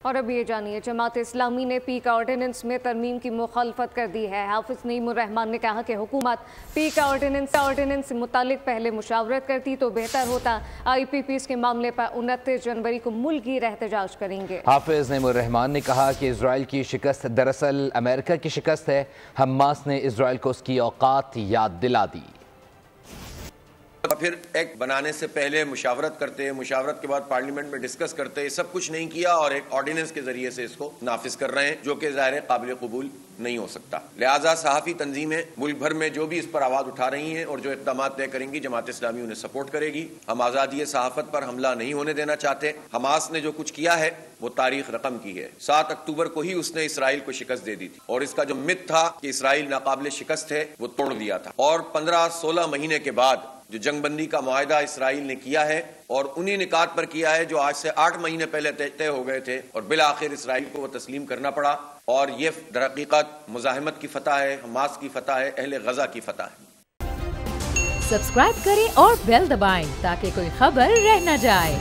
اور اب یہ جانیے جماعت اسلامی نے پیک آرڈیننس میں ترمیم کی مخالفت کر دی ہے۔ حافظ نعیم الرحمان نے کہا کہ حکومت پیک آرڈیننس سے متعلق پہلے مشاورت کرتی تو بہتر ہوتا۔ آئی پی پیز کے معاملے پر 29 جنوری کو ملک گیر احتجاج کریں گے۔ حافظ نعیم الرحمان نے کہا کہ اسرائیل کی شکست دراصل امریکہ کی شکست ہے۔ حماس نے اسرائیل کو اس کی اوقات یاد دلا دی۔ پھر ایک بنانے سے پہلے مشاورت کرتے، مشاورت کے بعد پارلیمنٹ میں ڈسکس کرتے، یہ سب کچھ نہیں کیا اور ایک آرڈیننس کے ذریعے سے اس کو نافذ کر رہے ہیں، جو کہ ظاہر قابل قبول نہیں ہو سکتا۔ لہٰذا صحافی تنظیمیں ملک بھر میں جو بھی اس پر آواز اٹھا رہی ہیں اور جو اقدامات طے کریں گی، جماعت اسلامی انہیں سپورٹ کرے گی۔ ہم آزادی صحافت پر حملہ نہیں ہونے دینا چاہتے۔ حماس نے جو کچھ کیا ہے وہ تاریخ رقم کی ہے۔ 7 اکتوبر کو ہی اس نے اسرائیل کو شکست دے دی تھی اور اس کا جو مت تھا کہ اسرائیل ناقابل شکست ہے وہ توڑ دیا تھا، اور 15-16 مہینے کے بعد جو جنگ بندی کا معاہدہ اسرائیل نے کیا ہے اور انہی نکات پر کیا ہے جو آج سے 8 مہینے پہلے طے ہو گئے تھے، اور بالآخر اسرائیل کو وہ تسلیم کرنا پڑا، اور یہ در حقیقت مزاحمت کی فتح ہے، حماس کی فتح ہے، اہل غزہ کی فتح ہے۔ سبسکرائب کریں اور بیل دبائیں تاکہ کوئی خبر رہ نہ جائے۔